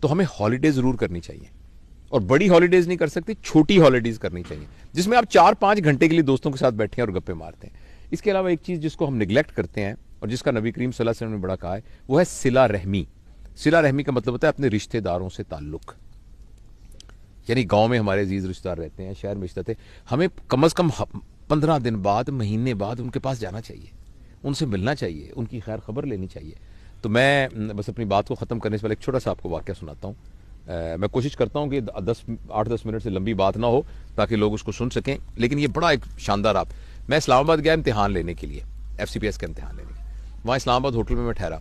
तो हमें हॉलीडे ज़रूर करनी चाहिए, और बड़ी हॉलीडेज नहीं कर सकते, छोटी हॉलीडेज करनी चाहिए जिसमें आप 4-5 घंटे के लिए दोस्तों के साथ बैठे हैं और गप्पे मारते हैं। इसके अलावा एक चीज़ जिसको हम निगलेक्ट करते हैं और जिसका नबी करीम सल्लल्लाहु अलैहि वसल्लम ने बड़ा कहा है, वो है सिला रहमी। सिला रहमी का मतलब होता है अपने रिश्तेदारों से ताल्लुक़। यानी गांव में हमारे अजीज रिश्तेदार रहते हैं, शहर में रिश्ते थे, हमें कम से कम 15 दिन बाद, महीने बाद उनके पास जाना चाहिए, उनसे मिलना चाहिए, उनकी खैर खबर लेनी चाहिए। तो मैं बस अपनी बात को ख़त्म करने से पहले एक छोटा सा आपको वाक़या सुनाता हूँ। मैं कोशिश करता हूँ कि 8-10 मिनट से लंबी बात ना हो ताकि लोग उसको सुन सकें, लेकिन ये बड़ा एक शानदार मैं इस्लामाबाद गया इम्तिहान लेने के लिए, FCPS का इम्तिहान लेने के लिए। वहाँ इस्लामाबाद होटल में मैं ठहरा।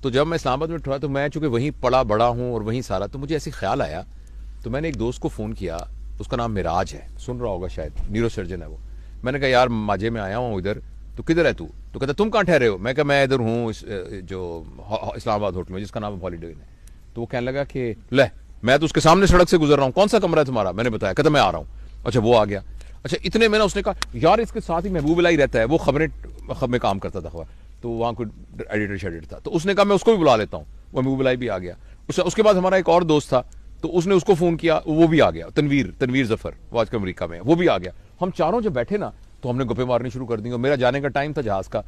तो जब मैं इस्लामाबाद में ठहरा तो मैं चूँकि वहीं पढ़ा बड़ा हूँ और वहीं सारा, तो मुझे ऐसे ख्याल आया, तो मैंने एक दोस्त को फ़ोन किया, उसका नाम मिराज है, सुन रहा होगा शायद, न्यूरोसर्जन है वो। मैंने कहा यार माजे में आया हूँ इधर, तो किधर है तू? तो कहता तुम कहाँ ठहरे हो? मैं कहा मैं इधर हूँ जो इस्लामाबाद होटल में जिसका नाम है हॉलीडे है। तो वो कहने लगा कि ले, मैं तो उसके सामने सड़क से गुजर रहा हूँ, कौन सा कमरा है तुम्हारा? मैंने बताया, कहता मैं आ रहा हूँ। अच्छा वो आ गया। अच्छा इतने में ना उसने कहा यार इसके साथ ही महबूब अलाई रहता है, वो खबरें में काम करता था खबर, तो वहाँ कोई एडिटर शेडिटर था, तो उसने कहा मैं उसको भी बुला लेता हूँ। वो महबूब अलाई भी आ गया। उसके बाद हमारा एक और दोस्त था, तो उसने उसको फ़ोन किया, वो भी आ गया, तनवीर जफ़र, वो आजकल अमेरिका में है, वो भी आ गया। हम चारों जब बैठे ना तो हमने गप्पे मारनी शुरू कर दी, और मेरा जाने का टाइम था जहाज़ का।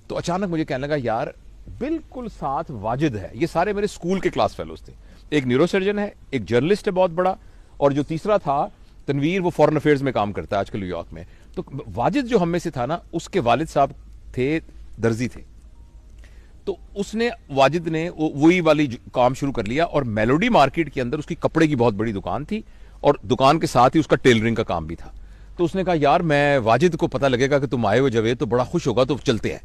तो अचानक मुझे कहने लगा यार बिल्कुल साथ वाजिद है, ये सारे मेरे स्कूल के क्लास फेलोज थे, एक न्यूरोसर्जन है, एक जर्नलिस्ट है बहुत बड़ा, और जो तीसरा था तनवीर, वो फॉरेन अफेयर्स में काम करता है आजकल न्यूयॉर्क में। तो वाजिद जो हम में से था ना, उसके वालिद साहब थे दर्जी थे, तो उसने वाजिद ने वही वाली काम शुरू कर लिया, और मेलोडी मार्केट के अंदर उसकी कपड़े की बहुत बड़ी दुकान थी, और दुकान के साथ ही उसका टेलरिंग का काम भी था। तो उसने कहा यार मैं वाजिद को पता लगेगा कि तुम आए हो जब, तो बड़ा खुश होगा, तो चलते हैं।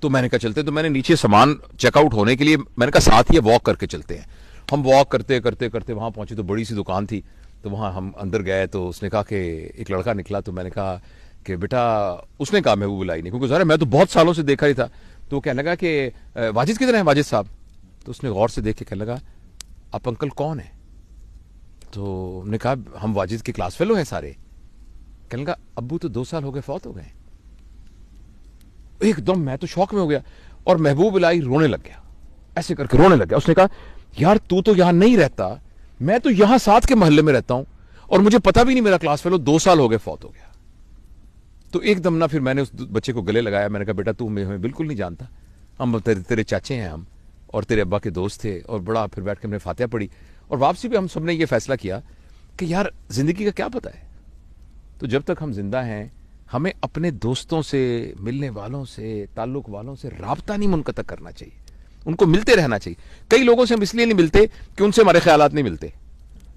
तो मैंने कहा चलते। तो मैंने नीचे सामान चेकआउट होने के लिए मैंने कहा साथ ही वॉक करके चलते हैं। हम वॉक करते करते करते वहाँ पहुंचे, तो बड़ी सी दुकान थी, तो वहाँ हम अंदर गए। तो उसने कहा कि एक लड़का निकला, तो मैंने कहा कि बेटा, उसने कहा महबूब अलाई ने, क्योंकि मैं तो बहुत सालों से देखा ही था। तो वो कहने लगा कि वाजिद किधर है वाजिद साहब? तो उसने गौर से देख के कहने लगा आप अंकल कौन है? तो हमने कहा हम वाजिद के क्लास फेलो हैं सारे। कहने लगा अब्बू तो 2 साल हो गए, फौत हो गए। एकदम मैं तो शौक में हो गया, और महबूब अलाई रोने लग गया, ऐसे करके रोने लग गया। उसने कहा यार तू तो यहां नहीं रहता, मैं तो यहां साथ के मोहल्ले में रहता हूं, और मुझे पता भी नहीं मेरा क्लास फेलो 2 साल हो गए फौत हो गया। तो एकदम ना फिर मैंने उस बच्चे को गले लगाया, मैंने कहा बेटा तू हमें बिल्कुल नहीं जानता, हम तेरे चाचे हैं हम, और तेरे अब्बा के दोस्त थे। और बड़ा फिर बैठ के हमने फातिहा पढ़ी, और वापसी पे हम सबने ये फैसला किया कि यार जिंदगी का क्या पता है, तो जब तक हम जिंदा हैं हमें अपने दोस्तों से, मिलने वालों से, ताल्लुक वालों से राब्ता नहीं मुनक़ता करना चाहिए, उनको मिलते रहना चाहिए। कई लोगों से हम इसलिए नहीं मिलते कि उनसे हमारे ख्यालात नहीं मिलते,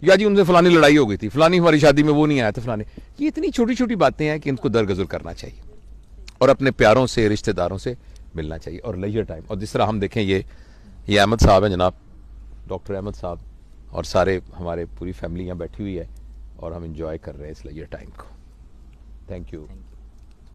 या जी उनसे फलानी लड़ाई हो गई थी, फलानी हमारी शादी में वो नहीं आया था, फलाने। ये इतनी छोटी छोटी बातें हैं कि इनको दरगुजर करना चाहिए, और अपने प्यारों से, रिश्तेदारों से मिलना चाहिए, और लेजर टाइम। और जिस तरह हम देखें, ये अहमद साहब हैं जनाब, डॉक्टर अहमद साहब, और सारे हमारे पूरी फैमिली यहाँ बैठी हुई है, और हम इंजॉय कर रहे हैं इस लेजर टाइम को। Thank you.